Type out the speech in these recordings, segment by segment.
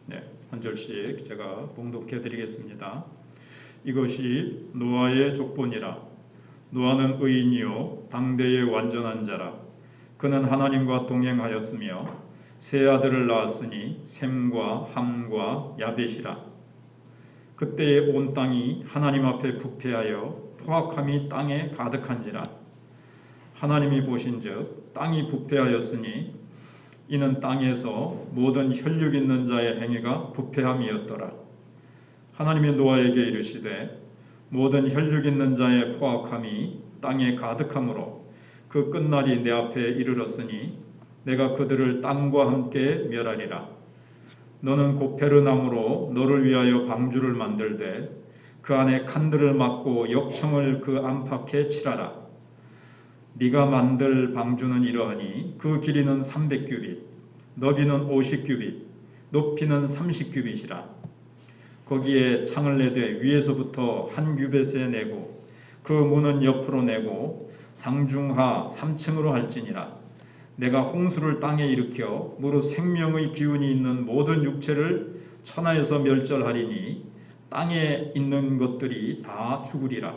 네, 한 절씩 제가 봉독해 드리겠습니다. 이것이 노아의 족본이라. 노아는 의인이요 당대의 완전한 자라. 그는 하나님과 동행하였으며 세 아들을 낳았으니 셈과 함과 야벳이라. 그때의 온 땅이 하나님 앞에 부패하여 포악함이 땅에 가득한지라. 하나님이 보신즉 땅이 부패하였으니 이는 땅에서 모든 혈육 있는 자의 행위가 부패함이었더라. 하나님이 노아에게 이르시되 모든 혈육 있는 자의 포악함이 땅에 가득함으로 그 끝날이 내 앞에 이르렀으니 내가 그들을 땅과 함께 멸하리라. 너는 고페르 나무로 너를 위하여 방주를 만들되 그 안에 칸들을 막고 역청을 그 안팎에 칠하라. 네가 만들 방주는 이러하니 그 길이는 300규빗, 너비는 50규빗, 높이는 30규빗이라. 거기에 창을 내되 위에서부터 한 규빗에 내고 그 문은 옆으로 내고 상중하 3층으로 할지니라. 내가 홍수를 땅에 일으켜 무릇 생명의 기운이 있는 모든 육체를 천하에서 멸절하리니 땅에 있는 것들이 다 죽으리라.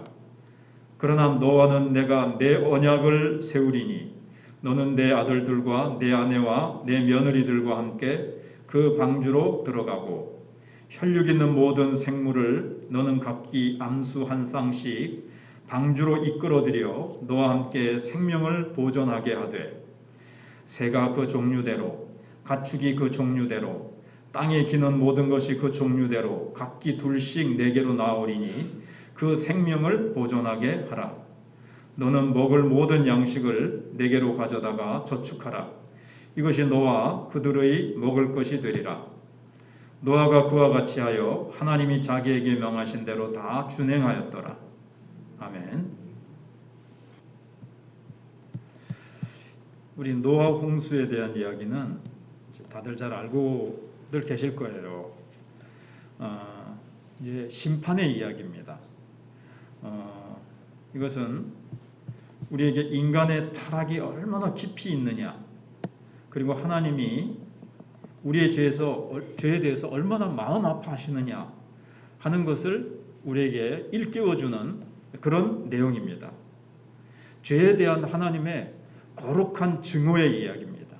그러나 너와는 내가 내 언약을 세우리니 너는 내 아들들과 내 아내와 내 며느리들과 함께 그 방주로 들어가고 혈육 있는 모든 생물을 너는 각기 암수 한 쌍씩 방주로 이끌어들여 너와 함께 생명을 보존하게 하되 새가 그 종류대로 가축이 그 종류대로 땅에 기는 모든 것이 그 종류대로 각기 둘씩 내게로 나오리니 그 생명을 보존하게 하라. 너는 먹을 모든 양식을 내게로 가져다가 저축하라. 이것이 너와 그들의 먹을 것이 되리라. 노아가 그와 같이 하여 하나님이 자기에게 명하신 대로 다 준행하였더라. 아멘. 우리 노아 홍수에 대한 이야기는 다들 잘 알고들 계실 거예요. 이제 심판의 이야기입니다. 이것은 우리에게 인간의 타락이 얼마나 깊이 있느냐, 그리고 하나님이 우리의 죄에 대해서 얼마나 마음 아파하시느냐 하는 것을 우리에게 일깨워주는 그런 내용입니다. 죄에 대한 하나님의 거룩한 증오의 이야기입니다.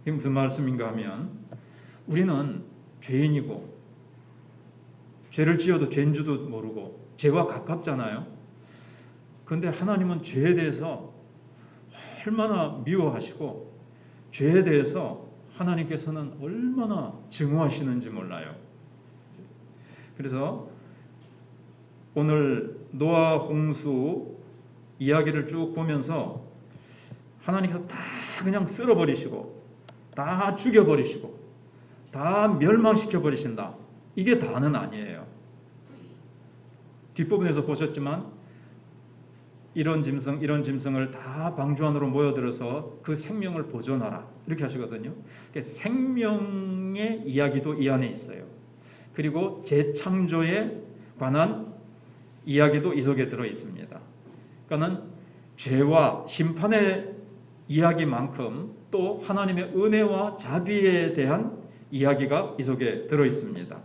이게 무슨 말씀인가 하면 우리는 죄인이고 죄를 지어도 죄인 줄도 모르고 죄와 가깝잖아요. 그런데 하나님은 죄에 대해서 얼마나 미워하시고 죄에 대해서 하나님께서는 얼마나 증오하시는지 몰라요. 그래서 오늘 노아 홍수 이야기를 쭉 보면서 하나님께서 다 그냥 쓸어버리시고 다 죽여버리시고 다 멸망시켜버리신다. 이게 다는 아니에요. 뒷부분에서 보셨지만 이런 짐승을 다 방주 안으로 모여들어서 그 생명을 보존하라 이렇게 하시거든요. 생명의 이야기도 이 안에 있어요. 그리고 재창조에 관한 이야기도 이 속에 들어 있습니다. 그러니까는 죄와 심판의 이야기만큼 또 하나님의 은혜와 자비에 대한 이야기가 이 속에 들어 있습니다.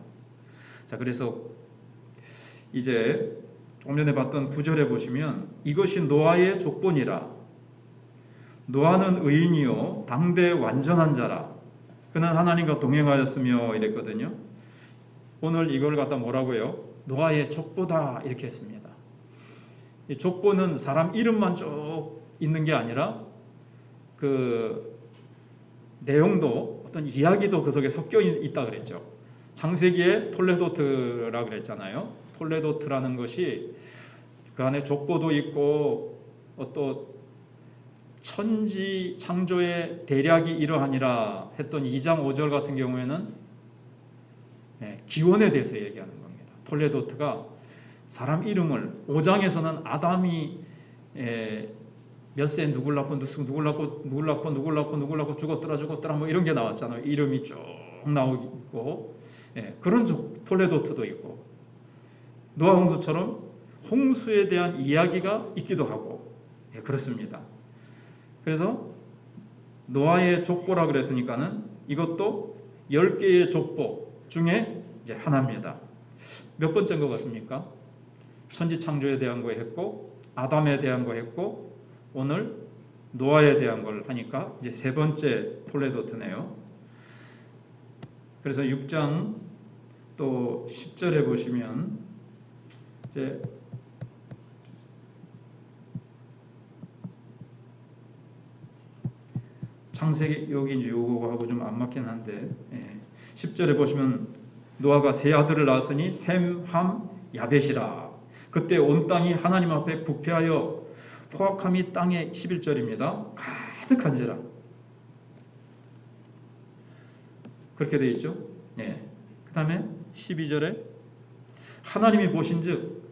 자, 그래서 이제 조금 전에 봤던 9절에 보시면 이것이 노아의 족본이라. 노아는 의인이요 당대 완전한 자라. 그는 하나님과 동행하였으며 이랬거든요. 오늘 이걸 갖다 뭐라고요? 노아의 족보다 이렇게 했습니다. 이 족보는 사람 이름만 쭉 있는 게 아니라 그 내용도 어떤 이야기도 그 속에 섞여 있다 그랬죠. 창세기에 톨레도트라 그랬잖아요. 톨레도트라는 것이 그 안에 족보도 있고 또 천지 창조의 대략이 이러하니라 했던 2장 5절 같은 경우에는 기원에 대해서 얘기하는 겁니다. 톨레도트가 사람 이름을 5장에서는 아담이 몇 세 누굴 낳고 죽었더라 뭐 이런 게 나왔잖아요. 이름이 쭉 나오고 그런 톨레도트도 있고 노아 홍수처럼 홍수에 대한 이야기가 있기도 하고 그렇습니다. 그래서 노아의 족보라 그랬으니까는 이것도 10개의 족보 중에 이제 하나입니다. 몇 번째인 것 같습니까? 천지 창조에 대한 거 했고, 아담에 대한 거 했고, 오늘 노아에 대한 걸 하니까 이제 세 번째 톨레도트네요. 그래서 6장 또 10절에 보시면 이제 창세기 여기 이제 요거하고 좀 안 맞긴 한데 10절에 보시면 노아가 세 아들을 낳았으니 셈, 함, 야벳이라. 그때 온 땅이 하나님 앞에 부패하여 포악함이 땅에 11절입니다. 가득한지라. 그렇게 되어 있죠. 그 다음에 12절에 하나님이 보신즉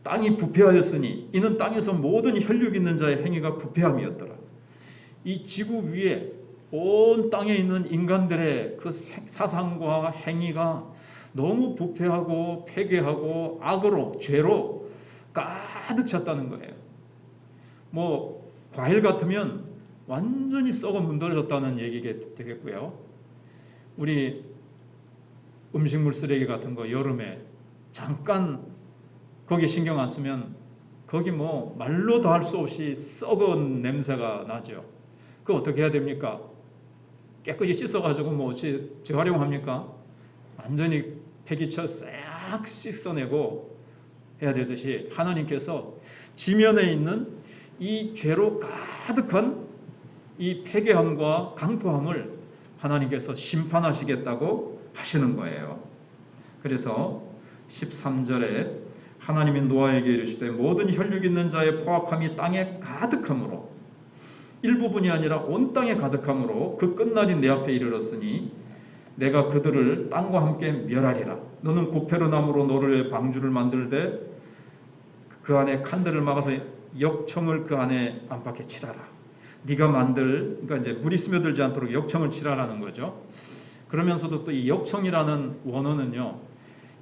땅이 부패하였으니 이는 땅에서 모든 혈육 있는 자의 행위가 부패함이었더라. 이 지구 위에 온 땅에 있는 인간들의 그 사상과 행위가 너무 부패하고 폐괴하고 악으로 죄로 가득 찼다는 거예요. 뭐 과일 같으면 완전히 썩어 문드러졌다는 얘기가 되겠고요. 우리 음식물 쓰레기 같은 거 여름에 잠깐 거기 신경 안 쓰면 거기 뭐 말로 다 할 수 없이 썩은 냄새가 나죠. 그거 어떻게 해야 됩니까? 깨끗이 씻어가지고 뭐 어찌 재활용합니까? 완전히 폐기쳐 싹 씻어내고 해야 되듯이 하나님께서 지면에 있는 이 죄로 가득한 이 폐괴함과 강포함을 하나님께서 심판하시겠다고 하시는 거예요. 그래서 13절에 하나님이 노아에게 이르시되 모든 혈육 있는 자의 포악함이 땅에 가득함으로 일부분이 아니라 온 땅에 가득함으로 그 끝날이 내 앞에 이르렀으니 내가 그들을 땅과 함께 멸하리라. 너는 고페르 나무로 노루의 방주를 만들되 그 안에 칸들을 막아서 역청을 그 안에 안팎에 칠하라. 네가 만들, 그러니까 이제 물이 스며들지 않도록 역청을 칠하라는 거죠. 그러면서도 또 이 역청이라는 원어는요,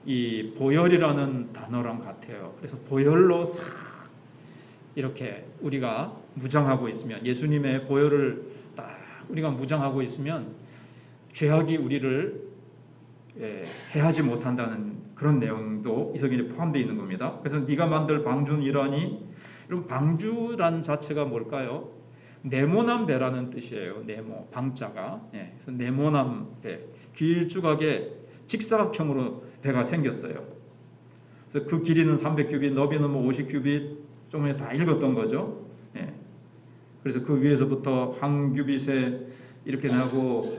이 보혈이라는 단어랑 같아요. 그래서 보혈로 싹 이렇게 우리가 무장하고 있으면, 예수님의 보혈을 딱 우리가 무장하고 있으면 죄악이 우리를 해하지 못한다는 그런 내용도 이 속에 포함되어 있는 겁니다. 그래서 네가 만들 방주는 이러하니, 이런 방주라는 자체가 뭘까요? 네모난 배라는 뜻이에요. 네모, 방자가. 그래서 네모난 배, 길쭉하게 직사각형으로 배가 생겼어요. 그래서 그 길이는 300규빗, 너비는 뭐 50규빗, 좀 전에 다 읽었던 거죠. 그래서 그 위에서부터 한 규빗에 이렇게 나고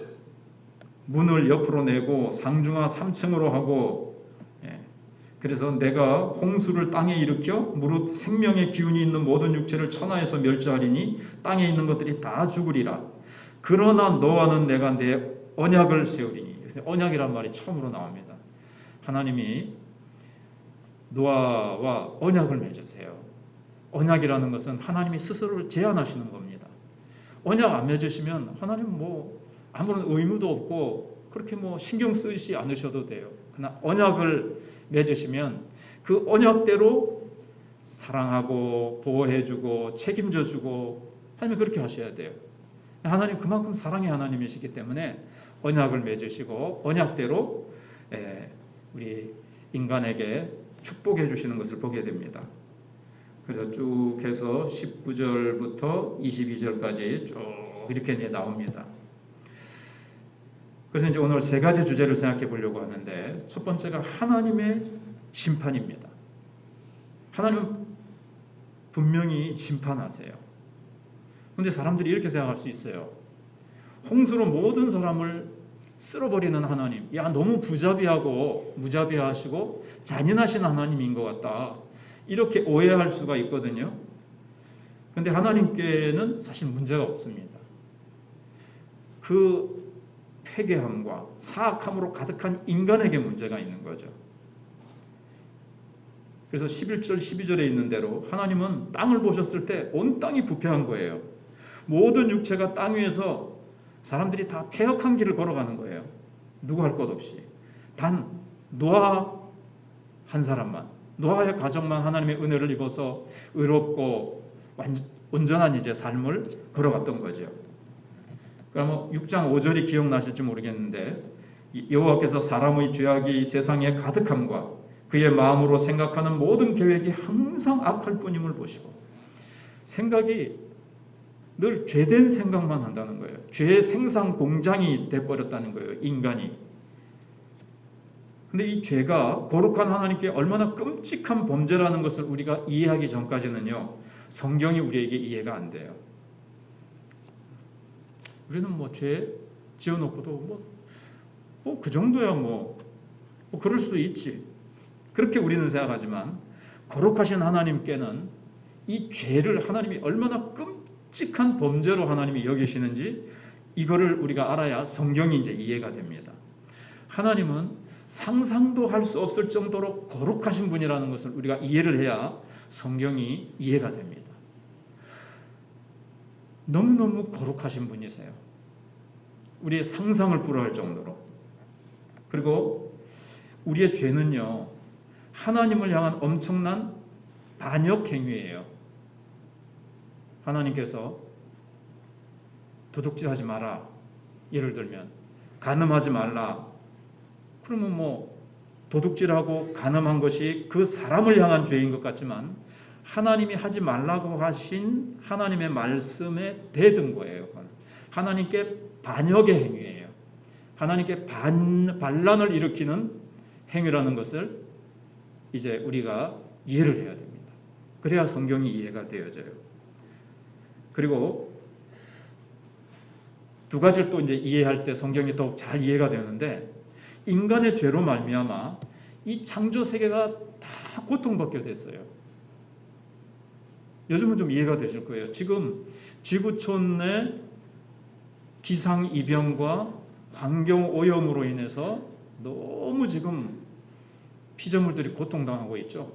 문을 옆으로 내고 상중하 3층으로 하고, 그래서 내가 홍수를 땅에 일으켜 무릇 생명의 기운이 있는 모든 육체를 천하에서 멸주하리니 땅에 있는 것들이 다 죽으리라. 그러나 너와는 내가 내 언약을 세우리니. 언약이란 말이 처음으로 나옵니다. 하나님이 노아와 언약을 맺으세요. 언약이라는 것은 하나님이 스스로를 제한하시는 겁니다. 언약 안 맺으시면 하나님 뭐 아무런 의무도 없고 그렇게 뭐 신경 쓰지 않으셔도 돼요. 그러나 언약을 맺으시면 그 언약대로 사랑하고 보호해주고 책임져주고 하나님 그렇게 하셔야 돼요. 하나님 그만큼 사랑의 하나님이시기 때문에 언약을 맺으시고 언약대로 우리 인간에게 축복해 주시는 것을 보게 됩니다. 그래서 쭉 해서 19절부터 22절까지 쭉 이렇게 이제 나옵니다. 그래서 이제 오늘 세 가지 주제를 생각해 보려고 하는데, 첫 번째가 하나님의 심판입니다. 하나님은 분명히 심판하세요. 그런데 사람들이 이렇게 생각할 수 있어요. 홍수로 모든 사람을 쓸어버리는 하나님, 야 너무 부자비하고 무자비하시고 잔인하신 하나님인 것 같다, 이렇게 오해할 수가 있거든요. 그런데 하나님께는 사실 문제가 없습니다. 그 폐괴함과 사악함으로 가득한 인간에게 문제가 있는 거죠. 그래서 11절 12절에 있는 대로 하나님은 땅을 보셨을 때 온 땅이 부패한 거예요. 모든 육체가 땅 위에서 사람들이 다 패역한 길을 걸어가는 거예요. 누구 할 것 없이. 단 노아 한 사람만, 노아의 가정만 하나님의 은혜를 입어서 의롭고 온전한 이제 삶을 걸어갔던 거죠. 그러면 6장 5절이 기억나실지 모르겠는데 여호와께서 사람의 죄악이 세상에 가득함과 그의 마음으로 생각하는 모든 계획이 항상 악할 뿐임을 보시고 생각이 늘 죄된 생각만 한다는 거예요. 죄의 생산 공장이 돼버렸다는 거예요. 인간이. 근데 이 죄가 거룩한 하나님께 얼마나 끔찍한 범죄라는 것을 우리가 이해하기 전까지는요. 성경이 우리에게 이해가 안 돼요. 우리는 뭐 죄 지어놓고도 그 정도야 뭐 그럴 수도 있지. 그렇게 우리는 생각하지만 거룩하신 하나님께는 이 죄를 하나님이 얼마나 끔찍한 범죄로 하나님이 여기시는지 이거를 우리가 알아야 성경이 이제 이해가 됩니다. 하나님은 상상도 할 수 없을 정도로 거룩하신 분이라는 것을 우리가 이해를 해야 성경이 이해가 됩니다. 너무너무 거룩하신 분이세요. 우리의 상상을 불허할 정도로. 그리고 우리의 죄는요. 하나님을 향한 엄청난 반역 행위예요. 하나님께서 도둑질하지 마라. 예를 들면 간음하지 말라. 그러면 뭐 도둑질하고 간음한 것이 그 사람을 향한 죄인 것 같지만 하나님이 하지 말라고 하신 하나님의 말씀에 배든 거예요. 하나님께 반역의 행위예요. 하나님께 반란을 일으키는 행위라는 것을 이제 우리가 이해를 해야 됩니다. 그래야 성경이 이해가 되어져요. 그리고 두 가지를 또 이제 이해할 때 성경이 더욱 잘 이해가 되는데 인간의 죄로 말미암아 이 창조 세계가 다 고통받게 됐어요. 요즘은 좀 이해가 되실 거예요. 지금 지구촌 내 기상이변과 환경오염으로 인해서 너무 지금 피조물들이 고통당하고 있죠.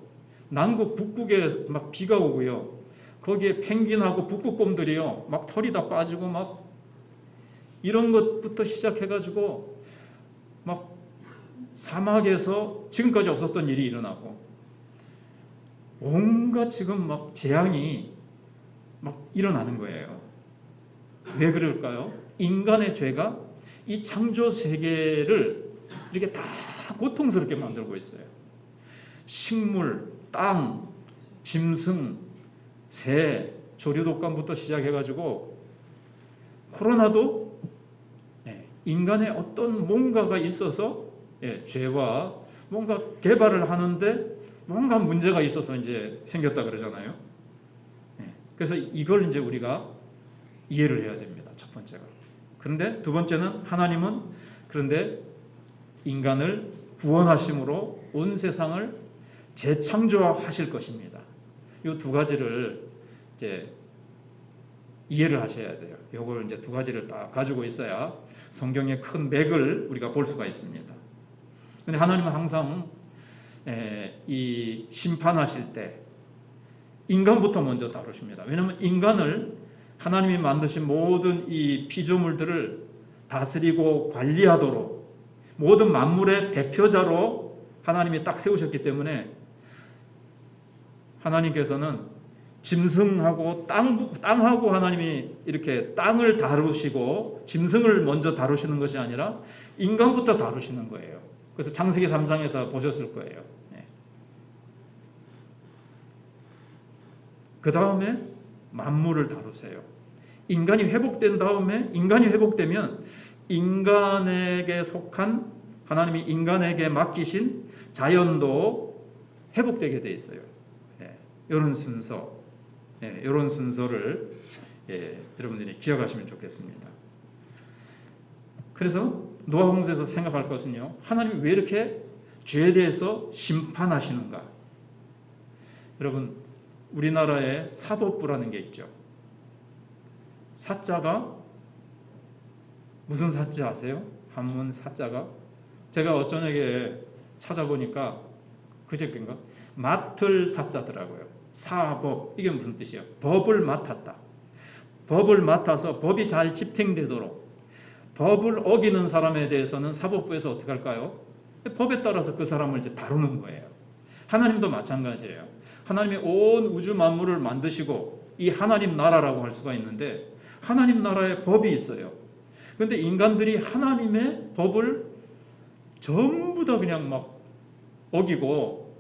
남극 북극에 막 비가 오고요. 거기에 펭귄하고 북극곰들이요. 막 털이 다 빠지고 막 이런 것부터 시작해가지고 막 사막에서 지금까지 없었던 일이 일어나고 온갖 지금 막 재앙이 막 일어나는 거예요. 왜 그럴까요? 인간의 죄가 이 창조 세계를 이렇게 다 고통스럽게 만들고 있어요. 식물, 땅, 짐승, 새, 조류독감부터 시작해가지고 코로나도 인간의 어떤 뭔가가 있어서 죄와 뭔가 개발을 하는데 뭔가 문제가 있어서 이제 생겼다 그러잖아요. 그래서 이걸 이제 우리가 이해를 해야 됩니다. 첫 번째가. 그런데 두 번째는 하나님은 그런데 인간을 구원하심으로 온 세상을 재창조하실 것입니다. 이 두 가지를 이제 이해를 하셔야 돼요. 이걸 이제 두 가지를 다 가지고 있어야 성경의 큰 맥을 우리가 볼 수가 있습니다. 근데 하나님은 항상 이 심판하실 때 인간부터 먼저 다루십니다. 왜냐하면 인간을 하나님이 만드신 모든 이 피조물들을 다스리고 관리하도록 모든 만물의 대표자로 하나님이 딱 세우셨기 때문에 하나님께서는 짐승하고 땅하고 하나님이 이렇게 땅을 다루시고 짐승을 먼저 다루시는 것이 아니라 인간부터 다루시는 거예요. 그래서 창세기 3장에서 보셨을 거예요. 그 다음에 만물을 다루세요. 인간이 회복되면 인간에게 속한 하나님이 인간에게 맡기신 자연도 회복되게 돼 있어요. 이런 순서, 이런 순서를 여러분들이 기억하시면 좋겠습니다. 그래서 노아 홍수에서 생각할 것은요, 하나님이 왜 이렇게 죄에 대해서 심판하시는가? 여러분, 우리나라에 사법부라는 게 있죠. 사자가 무슨 사자 아세요? 한문 사자가 제가 어쩌냐게 찾아보니까 그저께인가 맡을 사자더라고요. 사법 이게 무슨 뜻이에요? 법을 맡았다. 법을 맡아서 법이 잘 집행되도록 법을 어기는 사람에 대해서는 사법부에서 어떻게 할까요? 법에 따라서 그 사람을 이제 다루는 거예요. 하나님도 마찬가지예요. 하나님이 온 우주 만물을 만드시고 이 하나님 나라라고 할 수가 있는데 하나님 나라에 법이 있어요. 그런데 인간들이 하나님의 법을 전부 다 그냥 막 어기고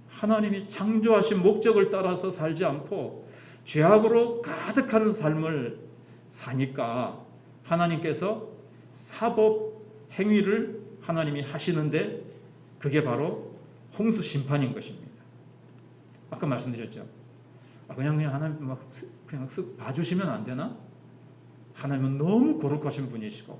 하나님이 창조하신 목적을 따라서 살지 않고 죄악으로 가득한 삶을 사니까 하나님께서 사법 행위를 하나님이 하시는데 그게 바로 홍수 심판인 것입니다. 아까 말씀드렸죠. 그냥 하나님 그냥 쓱 봐주시면 안 되나? 하나님은 너무 거룩하신 분이시고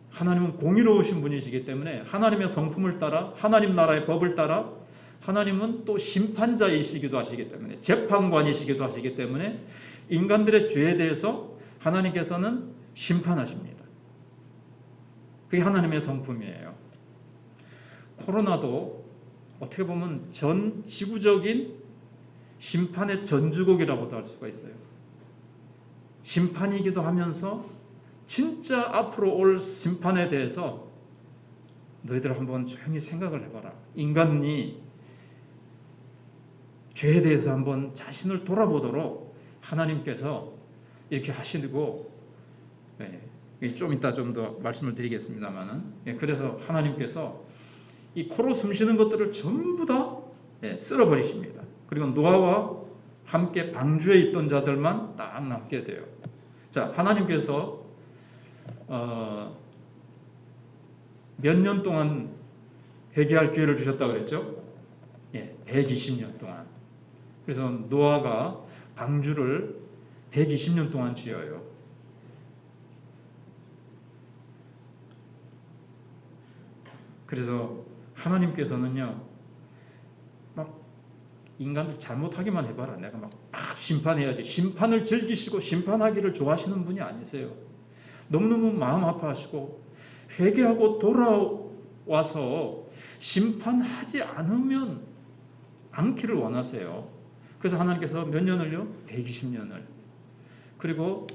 하나님은 공의로우신 분이시기 때문에 하나님의 성품을 따라 하나님 나라의 법을 따라 하나님은 또 심판자이시기도 하시기 때문에 재판관이시기도 하시기 때문에 인간들의 죄에 대해서 하나님께서는 심판하십니다. 그게 하나님의 성품이에요. 코로나도 어떻게 보면 전 지구적인 심판의 전주곡이라고도 할 수가 있어요. 심판이기도 하면서 진짜 앞으로 올 심판에 대해서 너희들 한번 조용히 생각을 해봐라. 인간이 죄에 대해서 한번 자신을 돌아보도록 하나님께서 이렇게 하시고, 좀 이따 좀 더 말씀을 드리겠습니다만은, 그래서 하나님께서 이 코로 숨쉬는 것들을 전부 다 쓸어버리십니다. 그리고 노아와 함께 방주에 있던 자들만 딱 남게 돼요. 자, 하나님께서 몇 년 동안 회개할 기회를 주셨다고 그랬죠? 120년 동안. 그래서 노아가 방주를 120년 동안 지어요. 그래서 하나님께서는요, 막 인간들 잘못하기만 해봐라. 내가 막 심판해야지. 심판을 즐기시고 심판하기를 좋아하시는 분이 아니세요. 너무너무 마음 아파하시고 회개하고 돌아와서 심판하지 않기를 원하세요. 그래서 하나님께서 몇 년을요? 120년을. 그리고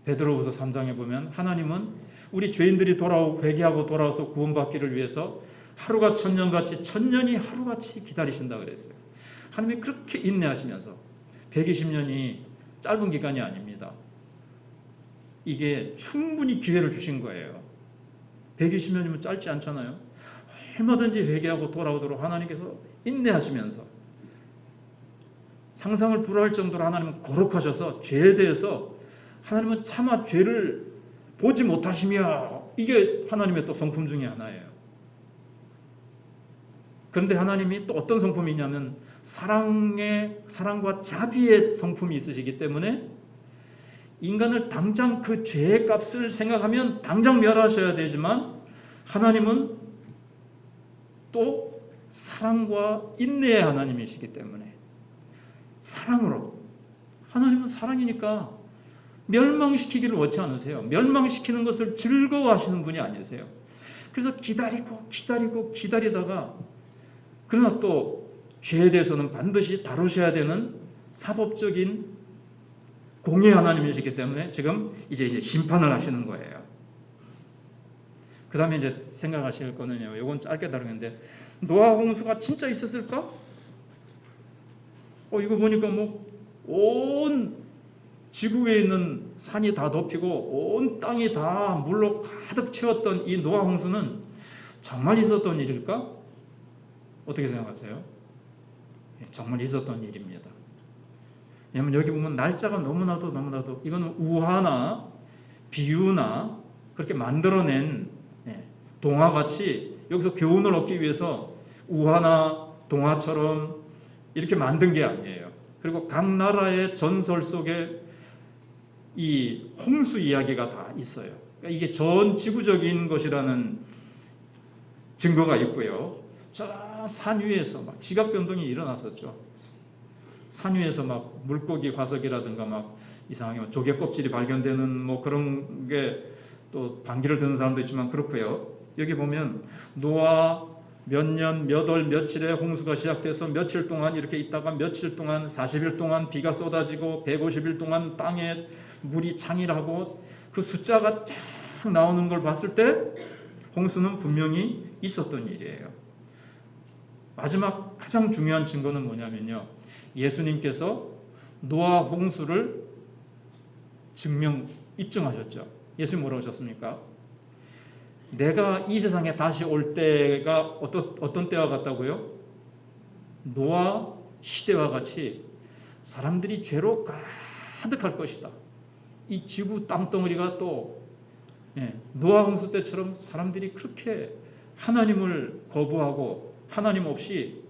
베드로후서 3장에 보면 하나님은 우리 죄인들이 회개하고 돌아와서 구원받기를 위해서 하루가 천년같이 천년이 하루같이 기다리신다 그랬어요. 하나님이 그렇게 인내하시면서 120년이 짧은 기간이 아닙니다. 이게 충분히 기회를 주신 거예요. 120년이면 짧지 않잖아요. 얼마든지 회개하고 돌아오도록 하나님께서 인내하시면서 상상을 불허할 정도로 하나님은 거룩하셔서 죄에 대해서 하나님은 차마 죄를 보지 못하시며 이게 하나님의 또 성품 중에 하나예요. 그런데 하나님이 또 어떤 성품이 있냐면 사랑과 자비의 성품이 있으시기 때문에 인간을 당장 그 죄의 값을 생각하면 당장 멸하셔야 되지만 하나님은 또 사랑과 인내의 하나님이시기 때문에 사랑으로 하나님은 사랑이니까 멸망시키기를 원치 않으세요. 멸망시키는 것을 즐거워하시는 분이 아니세요. 그래서 기다리다가 그러나 또 죄에 대해서는 반드시 다루셔야 되는 사법적인 공의 하나님이시기 때문에 지금 이제 심판을 하시는 거예요. 그 다음에 이제 생각하실 거는요. 이건 짧게 다루는데 노아 홍수가 진짜 있었을까? 이거 보니까 온 지구에 있는 산이 다 덮이고 온 땅이 다 물로 가득 채웠던 이 노아 홍수는 정말 있었던 일일까? 어떻게 생각하세요? 정말 있었던 일입니다. 왜냐하면 여기 보면 날짜가 너무나도 이거는 우화나 비유나 그렇게 만들어낸 동화같이 여기서 교훈을 얻기 위해서 우화나 동화처럼 이렇게 만든 게 아니에요. 그리고 각 나라의 전설 속에 이 홍수 이야기가 다 있어요. 그러니까 이게 전 지구적인 것이라는 증거가 있고요. 저 산 위에서 막 지각 변동이 일어났었죠. 산 위에서 막 물고기 화석이라든가 막 이상하게 조개 껍질이 발견되는 그런 게 또 반기를 드는 사람도 있지만 그렇고요. 여기 보면 노아 몇 년, 몇 월, 며칠에 홍수가 시작돼서 며칠 동안 이렇게 있다가 며칠 동안 40일 동안 비가 쏟아지고 150일 동안 땅에 물이 창일하고 그 숫자가 쫙 나오는 걸 봤을 때 홍수는 분명히 있었던 일이에요. 마지막 가장 중요한 증거는 뭐냐면요. 예수님께서 노아 홍수를 입증하셨죠. 예수님 뭐라고 하셨습니까? 내가 이 세상에 다시 올 때가 어떤 때와 같다고요? 노아 시대와 같이 사람들이 죄로 가득할 것이다. 이 지구 땅덩어리가 또 노아 홍수 때처럼 사람들이 그렇게 하나님을 거부하고 하나님 없이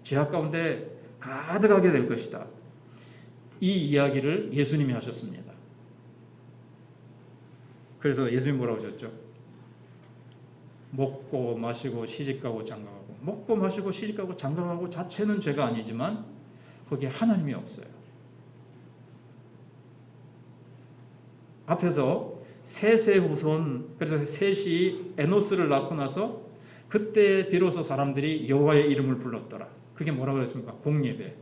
죄악 가운데 가득하게 될 것이다. 이 이야기를 예수님이 하셨습니다. 그래서 예수님 뭐라고 하셨죠? 먹고 마시고 시집가고 장가가고, 먹고 마시고 시집가고 장가가고 자체는 죄가 아니지만 거기에 하나님이 없어요. 앞에서 셋의 후손, 그래서 셋이 에노스를 낳고 나서 그때 비로소 사람들이 여호와의 이름을 불렀더라. 그게 뭐라고 그랬습니까? 공예배.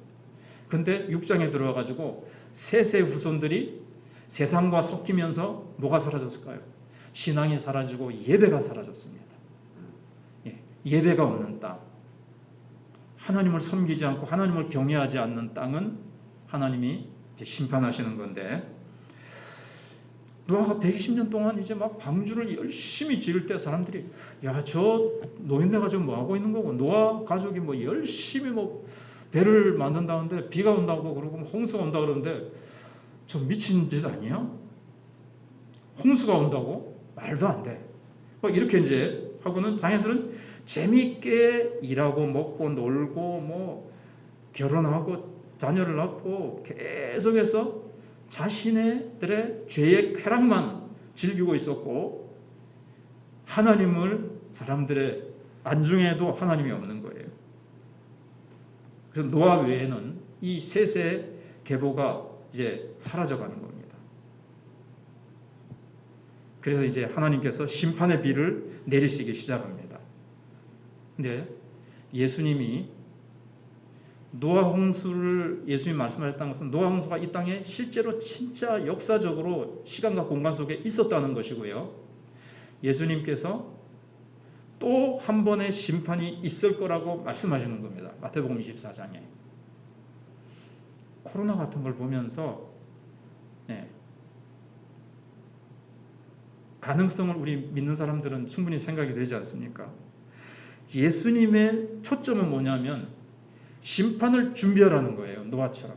근데 6장에 들어와가지고 셋의 후손들이 세상과 섞이면서 뭐가 사라졌을까요? 신앙이 사라지고 예배가 사라졌습니다. 예배가 없는 땅, 하나님을 섬기지 않고 하나님을 경외하지 않는 땅은 하나님이 심판하시는 건데, 노아가 120년 동안 이제 막 방주를 열심히 지을 때 사람들이 야, 저 노인네가 지금 뭐 하고 있는 거고, 노아 가족이 뭐 열심히 뭐 배를 만든다는데 비가 온다고 그러고 홍수가 온다 그러는데 저 미친 짓 아니야? 홍수가 온다고? 말도 안 돼. 이렇게 이제 하고는 자녀들은 재미있게 일하고 먹고 놀고 뭐 결혼하고 자녀를 낳고 계속해서 자신들의 죄의 쾌락만 즐기고 있었고, 하나님을 사람들의 안중에도 하나님이 없는 거예요. 그래서 노아 외에는 이 셋의 계보가 이제 사라져가는 겁니다. 그래서 이제 하나님께서 심판의 비를 내리시기 시작합니다. 근데 예수님이 노아 홍수를 예수님이 말씀하셨다는 것은 노아 홍수가 이 땅에 실제로 진짜 역사적으로 시간과 공간 속에 있었다는 것이고요. 예수님께서 또 한 번의 심판이 있을 거라고 말씀하시는 겁니다. 마태복음 24장에. 코로나 같은 걸 보면서 가능성을 우리 믿는 사람들은 충분히 생각이 되지 않습니까? 예수님의 초점은 뭐냐면 심판을 준비하라는 거예요. 노아처럼.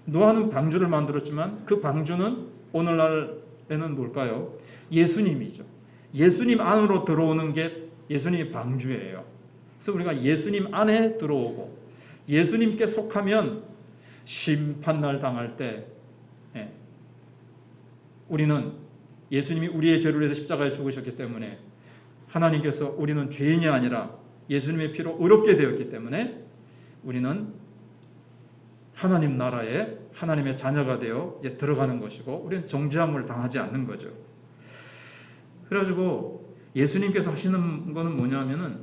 노아는 방주를 만들었지만 그 방주는 오늘날에는 뭘까요? 예수님이죠. 예수님 안으로 들어오는 게 예수님의 방주예요. 그래서 우리가 예수님 안에 들어오고 예수님께 속하면 심판날 당할 때 우리는 예수님이 우리의 죄를 위해서 십자가에 죽으셨기 때문에, 하나님께서 우리는 죄인이 아니라 예수님의 피로 의롭게 되었기 때문에 우리는 하나님 나라에 하나님의 자녀가 되어 이제 들어가는 것이고, 우리는 정죄함을 당하지 않는 거죠. 그래가지고 예수님께서 하시는 거는 뭐냐면은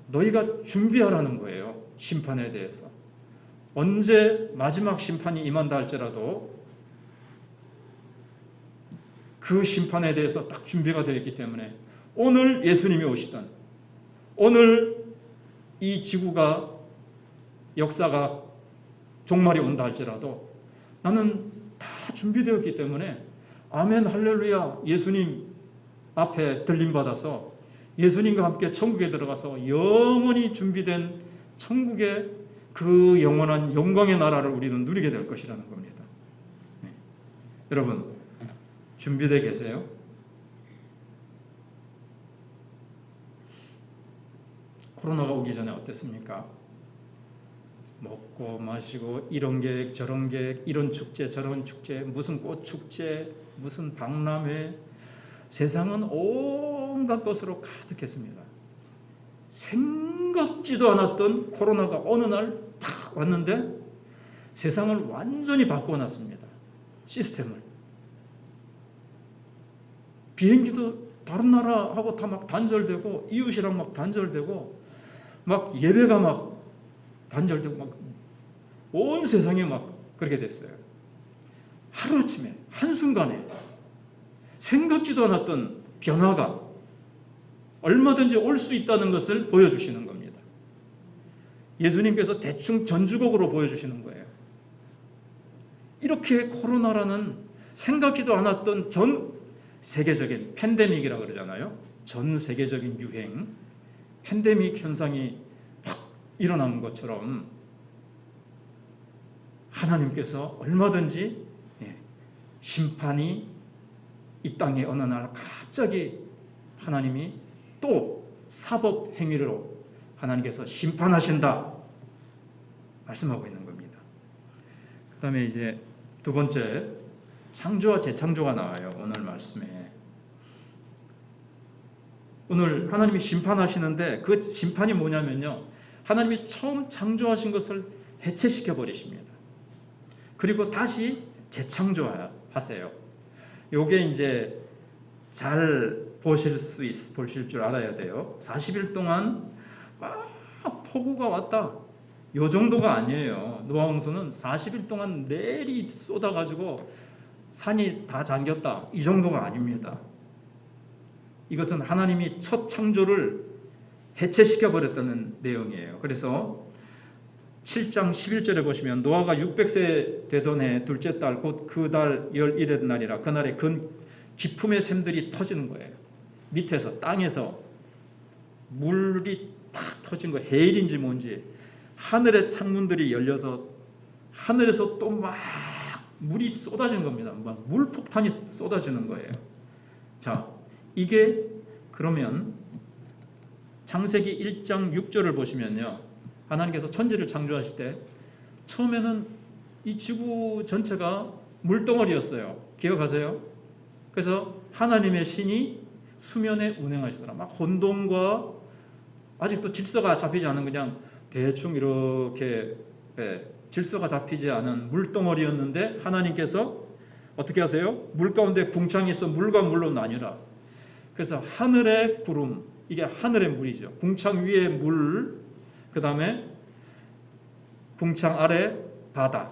너희가 준비하라는 거예요. 심판에 대해서. 언제 마지막 심판이 임한다 할지라도 그 심판에 대해서 딱 준비가 되어 있기 때문에, 오늘 예수님이 오시던, 오늘 이 지구가 역사가 종말이 온다 할지라도 나는 다 준비되었기 때문에 아멘 할렐루야 예수님 앞에 들림받아서 예수님과 함께 천국에 들어가서 영원히 준비된 천국의 그 영원한 영광의 나라를 우리는 누리게 될 것이라는 겁니다. 여러분 준비되어 계세요? 코로나가 오기 전에 어땠습니까? 먹고 마시고 이런 계획 저런 계획, 이런 축제 저런 축제, 무슨 꽃 축제, 무슨 박람회, 세상은 온갖 것으로 가득했습니다. 생각지도 않았던 코로나가 어느 날 탁 왔는데 세상을 완전히 바꿔놨습니다. 시스템을. 비행기도 다른 나라하고 다 막 단절되고, 이웃이랑 막 단절되고, 막 예배가 막 단절되고, 막 온 세상이 막 그렇게 됐어요. 하루아침에 한순간에 생각지도 않았던 변화가 얼마든지 올 수 있다는 것을 보여주시는 겁니다. 예수님께서 대충 전주곡으로 보여주시는 거예요. 이렇게 코로나라는 생각지도 않았던 전 세계적인 팬데믹이라고 그러잖아요. 전 세계적인 유행, 팬데믹 현상이 팍 일어난 것처럼 하나님께서 얼마든지 심판이 이 땅에 어느 날 갑자기 하나님이 또 사법 행위로 하나님께서 심판하신다 말씀하고 있는 겁니다. 그 다음에 이제 두 번째, 창조와 재창조가 나와요. 오늘 말씀에. 오늘 하나님이 심판하시는데 그 심판이 뭐냐면요, 하나님이 처음 창조하신 것을 해체시켜 버리십니다. 그리고 다시 재창조하세요. 요게 이제 잘 보실 줄 알아야 돼요. 40일 동안 폭우가 왔다, 요 정도가 아니에요. 노아홍수는 40일 동안 내리 쏟아가지고 산이 다 잠겼다, 이 정도가 아닙니다. 이것은 하나님이 첫 창조를 해체시켜 버렸다는 내용이에요. 그래서 7장 11절에 보시면 노아가 600세 되던 해 둘째 달 곧 그 달 11의 날이라 그날에 큰 기품의 샘들이 터지는 거예요. 밑에서 땅에서 물이 팍 터진 거, 해일인지 뭔지 하늘의 창문들이 열려서 하늘에서 또 막 물이 쏟아지는 겁니다. 막 물폭탄이 쏟아지는 거예요. 자, 이게 그러면 창세기 1장 6절을 보시면요, 하나님께서 천지를 창조하실 때 처음에는 이 지구 전체가 물덩어리였어요. 기억하세요? 그래서 하나님의 신이 수면에 운행하시더라. 막 혼돈과 아직도 질서가 잡히지 않은, 그냥 대충 이렇게 질서가 잡히지 않은 물덩어리였는데 하나님께서 어떻게 하세요? 물 가운데 궁창이 있어 물과 물로 나뉘라. 그래서 하늘의 구름, 이게 하늘의 물이죠. 궁창 위에 물, 그 다음에 궁창 아래 바다.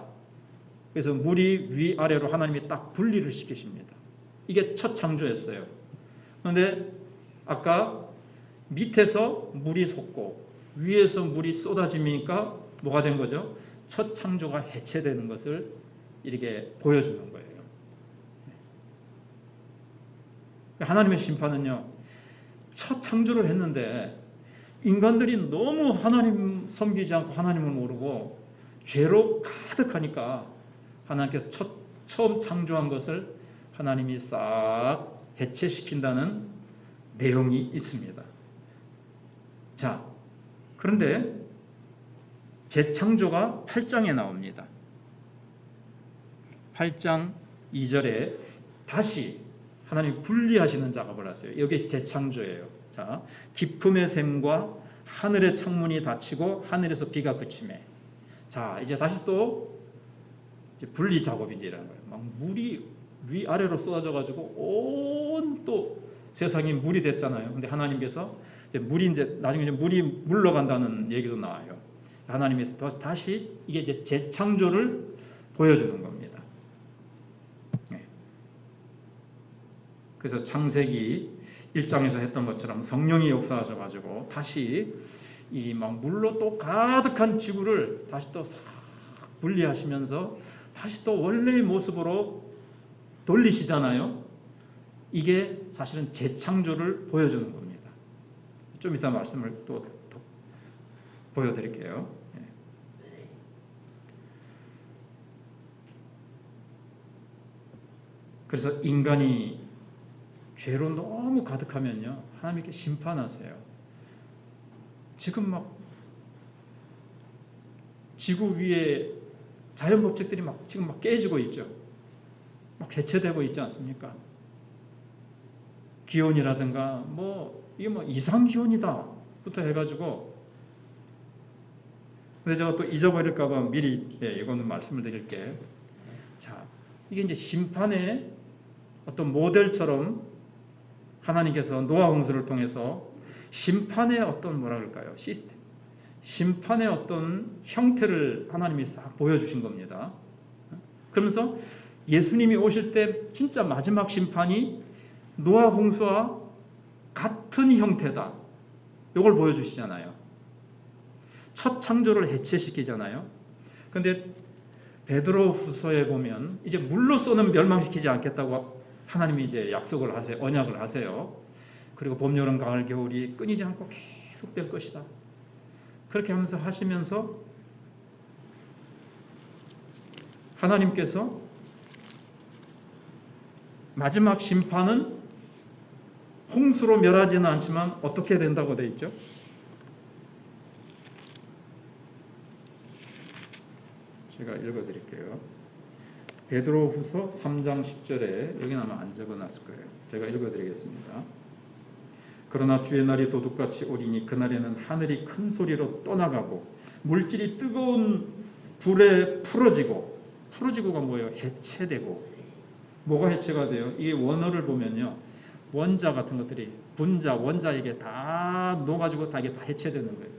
그래서 물이 위아래로 하나님이 딱 분리를 시키십니다. 이게 첫 창조였어요. 그런데 아까 밑에서 물이 솟고 위에서 물이 쏟아지니까 뭐가 된 거죠? 첫 창조가 해체되는 것을 이렇게 보여주는 거예요. 하나님의 심판은요, 첫 창조를 했는데 인간들이 너무 하나님 섬기지 않고 하나님을 모르고 죄로 가득하니까 하나님께서 처음 창조한 것을 하나님이 싹 해체시킨다는 내용이 있습니다. 자, 그런데 재창조가 8장에 나옵니다. 8장 2절에 다시 하나님이 분리하시는 작업을 하세요. 여기 재창조예요. 자, 기품의 샘과 하늘의 창문이 닫히고 하늘에서 비가 그치매. 자, 이제 다시 또 분리 작업이 일어나는 거예요. 막 물이 위아래로 쏟아져 가지고 온 또 세상이 물이 됐잖아요. 근데 하나님께서 이제 물이 이제 나중에 이제 물이 물러간다는 얘기도 나와요. 하나님께서 다시 이게 이제 재창조를 보여주는 겁니다. 그래서 창세기 1장에서 했던 것처럼 성령이 역사하셔 가지고 다시 이 막 물로 또 가득한 지구를 다시 또 싹 분리하시면서 다시 또 원래의 모습으로 돌리시잖아요. 이게 사실은 재창조를 보여주는 겁니다. 좀 이따 말씀을 또 보여드릴게요. 그래서 인간이 죄로 너무 가득하면요, 하나님께 심판하세요. 지금 막 지구 위에 자연 법칙들이 지금 깨지고 있죠. 막 해체되고 있지 않습니까? 기온이라든가 이게 이상 기온이다부터 해가지고. 근데 제가 또 잊어버릴까봐 미리 이거는 말씀을 드릴게. 자, 이게 이제 심판의 어떤 모델처럼 하나님께서 노아 홍수를 통해서 심판의 어떤 뭐라 그럴까요? 시스템, 심판의 어떤 형태를 하나님이 싹 보여주신 겁니다. 그러면서 예수님이 오실 때 진짜 마지막 심판이 노아 홍수와 같은 형태다, 이걸 보여주시잖아요. 첫 창조를 해체시키잖아요. 그런데 베드로후서에 보면 이제 물로서는 멸망시키지 않겠다고 하나님이 이제 약속을 하세요. 언약을 하세요. 그리고 봄, 여름, 가을, 겨울이 끊이지 않고 계속될 것이다. 그렇게 하면서 하시면서 하나님께서 마지막 심판은 홍수로 멸하지는 않지만 어떻게 된다고 되어 있죠? 제가 읽어드릴게요. 베드로후서 3장 10절에 여기는 아마 안 적어놨을 거예요. 제가 읽어드리겠습니다. 그러나 주의 날이 도둑같이 오리니 그날에는 하늘이 큰 소리로 떠나가고 물질이 뜨거운 불에 풀어지고가 뭐예요? 해체되고. 뭐가 해체가 돼요? 이 원어를 보면요, 원자 같은 것들이 분자, 원자 이게 다 녹아지고 다 이게 다 해체되는 거예요.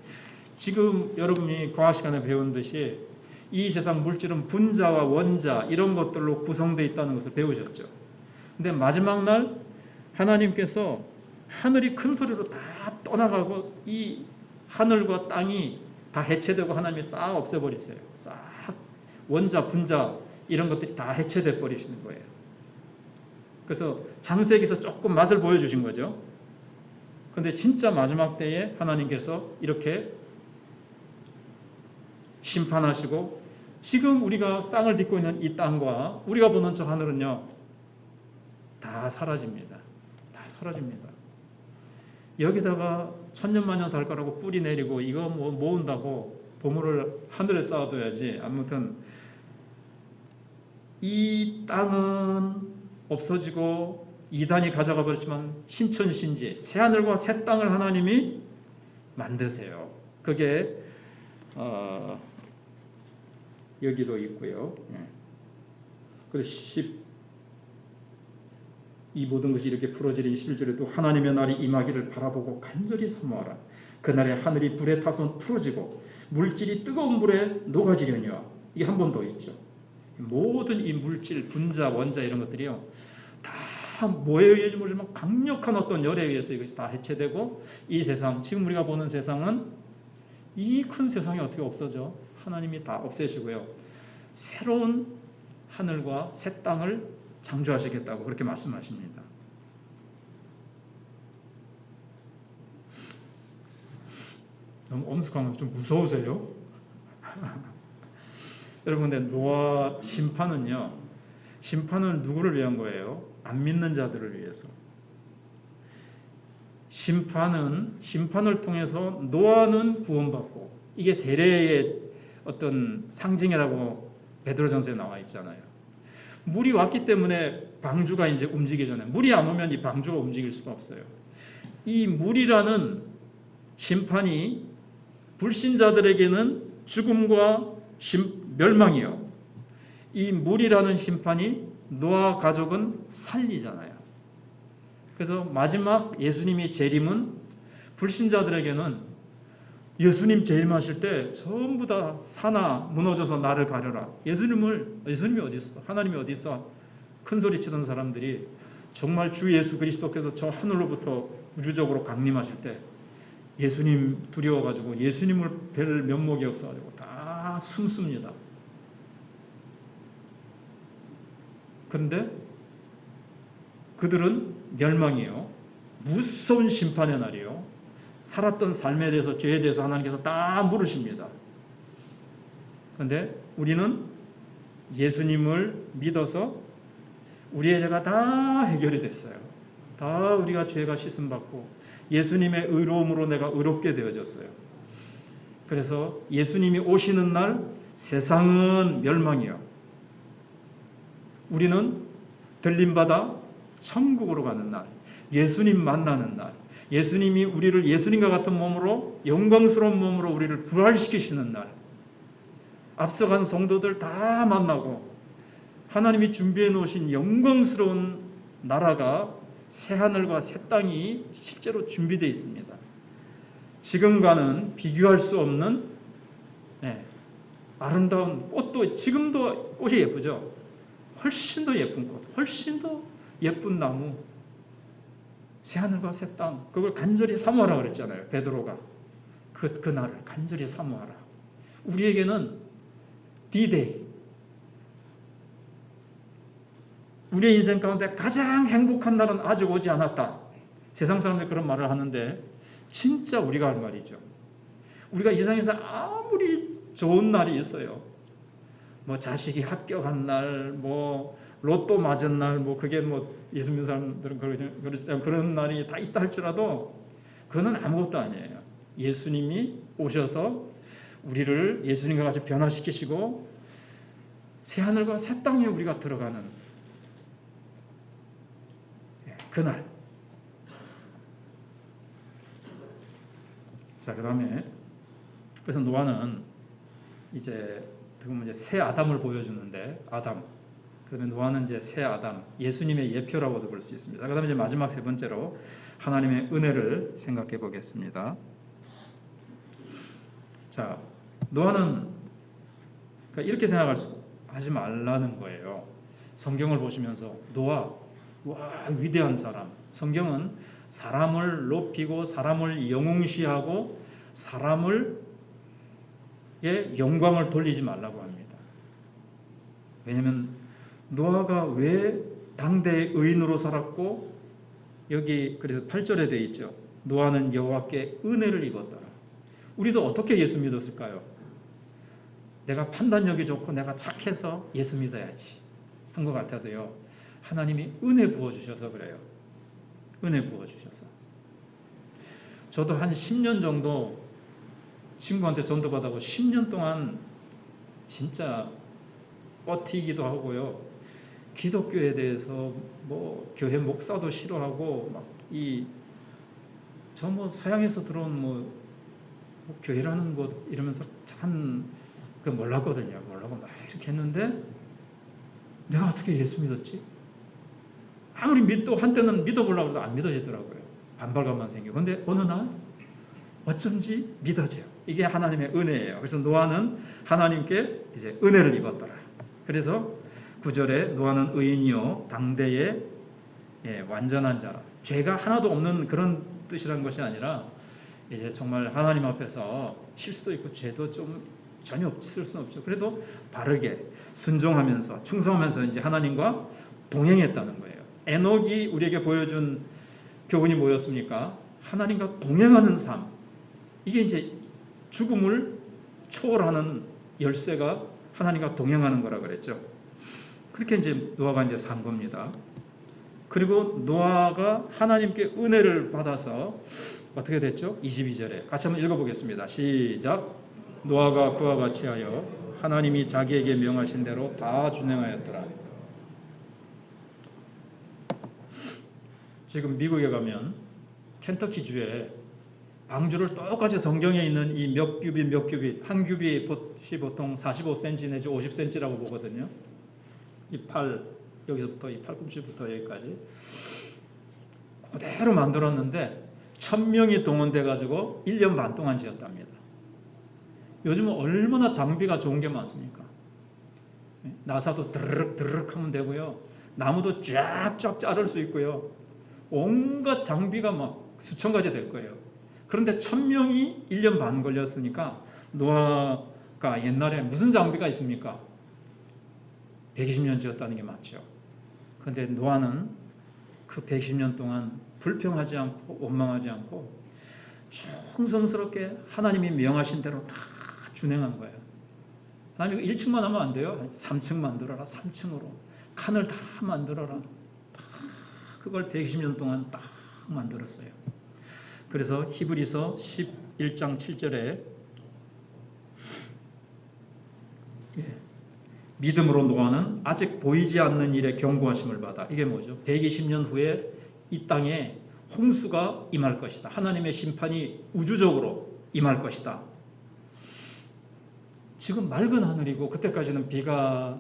지금 여러분이 과학 시간에 배운 듯이 이 세상 물질은 분자와 원자 이런 것들로 구성되어 있다는 것을 배우셨죠. 근데 마지막 날 하나님께서 하늘이 큰 소리로 다 떠나가고 이 하늘과 땅이 다 해체되고 하나님이 싹 없애버리세요. 싹 원자, 분자 이런 것들이 다 해체돼 버리시는 거예요. 그래서 창세기에서 조금 맛을 보여주신 거죠. 근데 진짜 마지막 때에 하나님께서 이렇게 심판하시고 지금 우리가 땅을 딛고 있는 이 땅과 우리가 보는 저 하늘은요 다 사라집니다. 다 사라집니다. 여기다가 천년만년 살 거라고 뿌리 내리고 이거 뭐 모은다고 보물을 하늘에 쌓아둬야지. 아무튼 이 땅은 없어지고 이단이 가져가 버렸지만 신천신지 새하늘과 새 땅을 하나님이 만드세요. 그게 여기도 있고요. 그래서 이 모든 것이 이렇게 풀어지린 11절에도 하나님의 날이 임하기를 바라보고 간절히 사모하라. 그날에 하늘이 불에 타서 풀어지고 물질이 뜨거운 불에 녹아지려니와. 이게 한 번 더 있죠. 모든 이 물질, 분자, 원자 이런 것들이요 다 뭐에 의해서 모르지만 강력한 어떤 열에 의해서 이것이 다 해체되고 이 세상, 지금 우리가 보는 세상은 이 큰 세상이 어떻게 없어져? 하나님이 다 없애시고요 새로운 하늘과 새 땅을 창조하시겠다고 그렇게 말씀하십니다. 너무 엄숙하면서 좀 무서우세요? 여러분, 근데 노아 심판은요, 심판은 누구를 위한 거예요? 안 믿는 자들을 위해서. 심판을 통해서 노아는 구원받고, 이게 세례의 어떤 상징이라고 베드로전서에 나와 있잖아요. 물이 왔기 때문에 방주가 이제 움직이잖아요. 물이 안 오면 이 방주가 움직일 수가 없어요. 이 물이라는 심판이 불신자들에게는 죽음과 멸망이요. 이 물이라는 심판이 노아 가족은 살리잖아요. 그래서 마지막 예수님이 재림은 불신자들에게는 예수님 재림하실 때 전부 다 사나 무너져서 나를 가려라. 예수님이 어디 있어? 하나님이 어디 있어? 큰 소리 치던 사람들이 정말 주 예수 그리스도께서 저 하늘로부터 우주적으로 강림하실 때 예수님 두려워가지고 예수님을 뵐 면목이 없어가지고 다 숨습니다. 그런데 그들은 멸망이에요. 무서운 심판의 날이요. 살았던 삶에 대해서, 죄에 대해서 하나님께서 다 물으십니다. 그런데 우리는 예수님을 믿어서 우리의 죄가 다 해결이 됐어요. 다 우리가 죄가 씻음받고 예수님의 의로움으로 내가 의롭게 되어졌어요. 그래서 예수님이 오시는 날 세상은 멸망이요. 우리는 들림받아 천국으로 가는 날, 예수님 만나는 날, 예수님이 우리를 예수님과 같은 몸으로, 영광스러운 몸으로 우리를 부활시키시는 날, 앞서간 성도들 다 만나고 하나님이 준비해 놓으신 영광스러운 나라가 새하늘과 새 땅이 실제로 준비되어 있습니다. 지금과는 비교할 수 없는 아름다운 꽃도, 지금도 꽃이 예쁘죠. 훨씬 더 예쁜 꽃, 훨씬 더 예쁜 나무, 새하늘과 새 땅, 그걸 간절히 사모하라 그랬잖아요. 베드로가 그날을 간절히 사모하라. 우리에게는 D-Day, 우리의 인생 가운데 가장 행복한 날은 아직 오지 않았다. 세상 사람들이 그런 말을 하는데 진짜 우리가 할 말이죠. 우리가 이 세상에서 아무리 좋은 날이 있어요. 뭐 자식이 합격한 날, 뭐 로또 맞은 날, 뭐 그게 뭐 예수 믿는 사람들은 그런 날이 다 있다 할지라도 그거는 아무것도 아니에요. 예수님이 오셔서 우리를 예수님과 같이 변화시키시고 새 하늘과 새 땅에 우리가 들어가는 그날. 자, 그다음에 그래서 노아는 이제 새 아담을 보여주는데 아담. 그러면 노아는 이제 새 아담, 예수님의 예표라고도 볼 수 있습니다. 그다음에 이제 마지막 세 번째로 하나님의 은혜를 생각해 보겠습니다. 자, 노아는 그러니까 이렇게 하지 말라는 거예요. 성경을 보시면서 노아, 와 위대한 사람. 성경은 사람을 높이고 사람을 영웅시하고 사람을 영광을 돌리지 말라고 합니다. 왜냐하면 노아가 왜 당대의 의인으로 살았고 여기 그래서 8절에 되어 있죠. 노아는 여호와께 은혜를 입었더라. 우리도 어떻게 예수 믿었을까요? 내가 판단력이 좋고 내가 착해서 예수 믿어야지 한 것 같아도요. 하나님이 은혜 부어주셔서 그래요. 은혜 부어주셔서. 저도 한 10년 정도 친구한테 전도받아고 10년 동안 진짜 버티기도 하고요. 기독교에 대해서 뭐 교회 목사도 싫어하고 막 저 뭐 서양에서 들어온 뭐 교회라는 것 이러면서 참 그 몰랐거든요. 몰라고 막 이렇게 했는데 내가 어떻게 예수 믿었지? 아무리 한때는 믿어보려고 해도 안 믿어지더라고요. 반발감만 생기고. 근데 어느 날 어쩐지 믿어져요. 이게 하나님의 은혜예요. 그래서 노아는 하나님께 이제 은혜를 입었더라. 그래서 9절에 노아는 의인이요 당대의 완전한 자라. 죄가 하나도 없는 그런 뜻이란 것이 아니라 이제 정말 하나님 앞에서 실수도 있고 죄도 좀 전혀 없을 수는 없죠. 그래도 바르게 순종하면서 충성하면서 이제 하나님과 동행했다는 거예요. 에녹이 우리에게 보여준 교훈이 뭐였습니까? 하나님과 동행하는 삶. 이게 이제 죽음을 초월하는 열쇠가 하나님과 동행하는 거라 그랬죠. 그렇게 이제 노아가 이제 산 겁니다. 그리고 노아가 하나님께 은혜를 받아서 어떻게 됐죠? 22절에 같이 한번 읽어보겠습니다. 시작. 노아가 그와 같이 하여 하나님이 자기에게 명하신 대로 다 준행하였더라. 지금 미국에 가면 켄터키주에 방주를 똑같이 성경에 있는 이 몇 규빗 한 규빗이 보통 45cm 내지 50cm라고 보거든요. 여기서부터 이 팔꿈치부터 여기까지 그대로 만들었는데 1000명이 동원돼 가지고 1년 반 동안 지었답니다. 요즘은 얼마나 장비가 좋은 게 많습니까? 나사도 드르륵 하면 되고요. 나무도 쫙쫙 자를 수 있고요. 온갖 장비가 막 수천 가지 될 거예요. 그런데 1000명이 1년 반 걸렸으니까 노아가 옛날에 무슨 장비가 있습니까? 120년 지었다는 게 맞죠. 그런데 노아는 그 120년 동안 불평하지 않고 원망하지 않고 충성스럽게 하나님이 명하신 대로 다 준행한 거예요. 하나님 1층만 하면 안 돼요. 3층 만들어라. 3층으로. 칸을 다 만들어라. 다 그걸 120년 동안 딱 만들었어요. 그래서 히브리서 11장 7절에 믿음으로 노아는 아직 보이지 않는 일에 경고하심을 받아. 이게 뭐죠? 120년 후에 이 땅에 홍수가 임할 것이다. 하나님의 심판이 우주적으로 임할 것이다. 지금 맑은 하늘이고 그때까지는 비가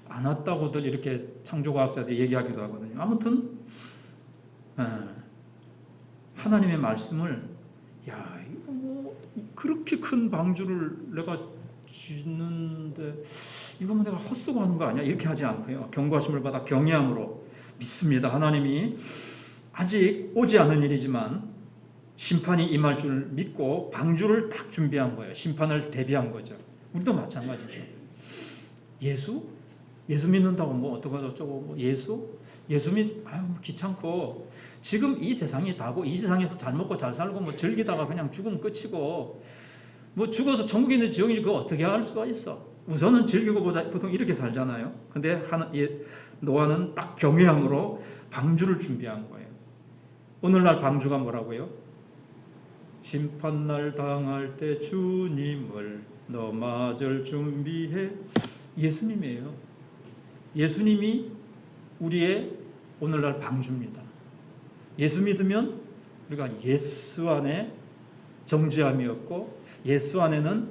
안 왔다고들 이렇게 창조과학자들이 얘기하기도 하거든요. 아무튼 하나님의 말씀을 이거 뭐 그렇게 큰 방주를 내가 짓는데 이거면 내가 헛수고하는 거 아니야? 이렇게 하지 않고요. 경고하심을 받아 경외함으로 믿습니다. 하나님이 아직 오지 않은 일이지만 심판이 임할 줄 믿고 방주를 딱 준비한 거예요. 심판을 대비한 거죠. 우리도 마찬가지죠. 예수 예수 믿는다고 뭐 어쩌고 저쩌고 뭐 예수 뭐 귀찮고 지금 이 세상이 다고 이 세상에서 잘 먹고 잘 살고 뭐 즐기다가 그냥 죽으면 끝이고 뭐 죽어서 천국이든 지옥이든 그거 어떻게 알 수가 있어. 우선은 즐기고 보자. 보통 이렇게 살잖아요. 근데 노아는 딱 경외함으로 방주를 준비한 거예요. 오늘날 방주가 뭐라고요? 심판날 당할 때 주님을 너 맞을 준비해. 예수님이에요. 예수님이 우리의 오늘날 방주입니다. 예수 믿으면 우리가 예수 안에 정죄함이 없고 예수 안에는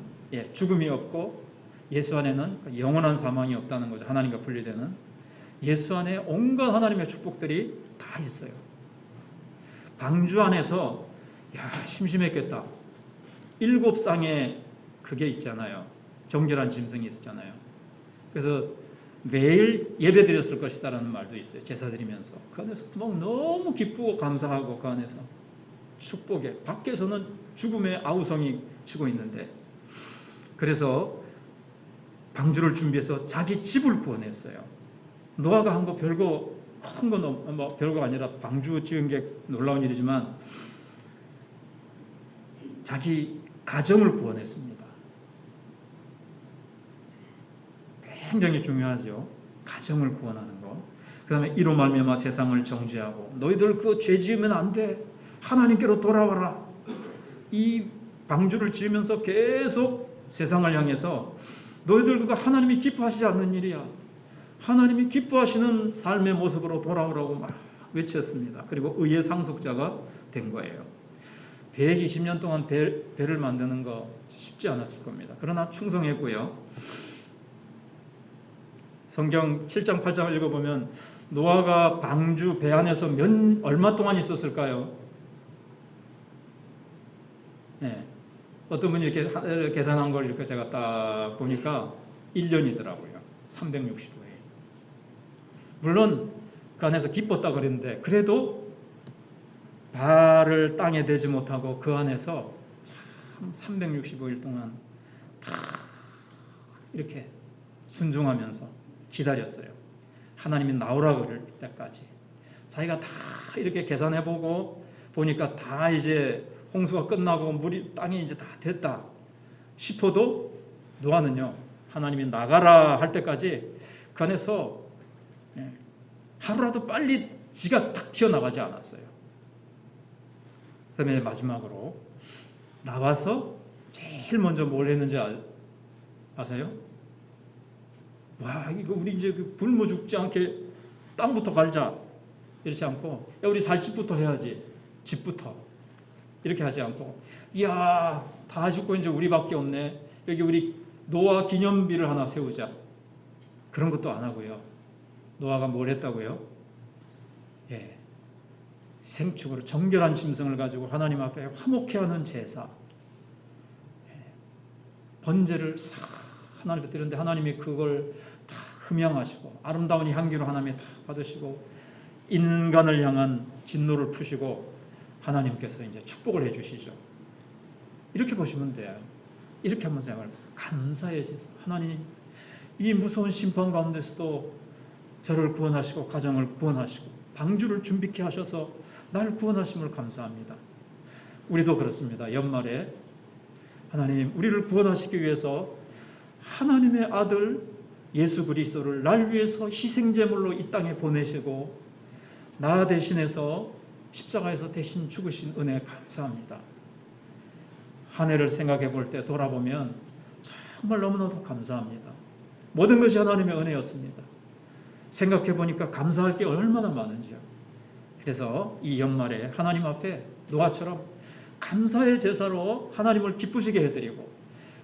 죽음이 없고 예수 안에는 영원한 사망이 없다는 거죠. 하나님과 분리되는 예수 안에 온갖 하나님의 축복들이 다 있어요. 방주 안에서 심심했겠다. 7쌍의 그게 있잖아요. 정결한 짐승이 있잖아요. 그래서 매일 예배 드렸을 것이다라는 말도 있어요. 제사 드리면서 그 안에서 너무 기쁘고 감사하고 그 안에서 축복에 밖에서는 죽음의 아우성이 치고 있는데 그래서 방주를 준비해서 자기 집을 구원했어요. 노아가 한 거 별거 큰 건 뭐 별거 아니라 방주 지은 게 놀라운 일이지만 자기 가정을 구원했습니다. 굉장히 중요하죠. 가정을 구원하는 거. 그 다음에 이로 말미암아 세상을 정죄하고 너희들 그 죄 지으면 안 돼. 하나님께로 돌아와라. 이 방주를 지으면서 계속 세상을 향해서 너희들 그거 하나님이 기뻐하시지 않는 일이야. 하나님이 기뻐하시는 삶의 모습으로 돌아오라고 막 외쳤습니다. 그리고 의의 상속자가 된 거예요. 120년 동안 배를 만드는 거 쉽지 않았을 겁니다. 그러나 충성했고요. 성경 7장 8장을 읽어보면 노아가 방주 배 안에서 얼마 동안 있었을까요? 네. 어떤 분이 이렇게 계산한 걸 이렇게 제가 딱 보니까 1년이더라고요. 365일. 물론 그 안에서 기뻤다 그랬는데 그래도 발을 땅에 대지 못하고 그 안에서 참 365일 동안 다 이렇게 순종하면서 기다렸어요. 하나님이 나오라 그럴 때까지. 자기가 다 이렇게 계산해보고 보니까 다 이제 홍수가 끝나고 물이 땅에 이제 다 됐다 싶어도 노아는요 하나님이 나가라 할 때까지 그 안에서 하루라도 빨리 지가 탁 튀어나가지 않았어요. 그 다음에 마지막으로 나와서 제일 먼저 뭘 했는지 아세요? 와 이거 우리 이제 굶어 죽지 않게 땅부터 갈자 이렇지 않고 야 우리 살 집부터 해야지. 집부터 이렇게 하지 않고 이야 다 죽고 이제 우리밖에 없네. 여기 우리 노아 기념비를 하나 세우자. 그런 것도 안 하고요. 노아가 뭘 했다고요? 생축으로 정결한 짐승을 가지고 하나님 앞에 화목해 하는 제사. 번제를 하나님께 드렸는데 하나님이 그걸 다 흠양하시고 아름다운 향기로 하나님이 다 받으시고 인간을 향한 진노를 푸시고 하나님께서 이제 축복을 해주시죠. 이렇게 보시면 돼요. 이렇게 한번 생각을 해보세요. 감사의 제사. 하나님 이 무서운 심판 가운데서도 저를 구원하시고 가정을 구원하시고 방주를 준비케 하셔서 날 구원하심을 감사합니다. 우리도 그렇습니다. 연말에 하나님 우리를 구원하시기 위해서 하나님의 아들 예수 그리스도를 날 위해서 희생제물로 이 땅에 보내시고 나 대신해서 십자가에서 대신 죽으신 은혜 감사합니다. 한 해를 생각해 볼 때 돌아보면 정말 너무나도 감사합니다. 모든 것이 하나님의 은혜였습니다. 생각해 보니까 감사할 게 얼마나 많은지요. 그래서 이 연말에 하나님 앞에 노아처럼 감사의 제사로 하나님을 기쁘시게 해드리고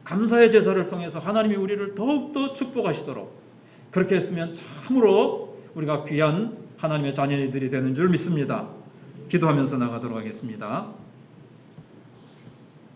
감사의 제사를 통해서 하나님이 우리를 더욱더 축복하시도록 그렇게 했으면 참으로 우리가 귀한 하나님의 자녀들이 되는 줄 믿습니다. 기도하면서 나가도록 하겠습니다.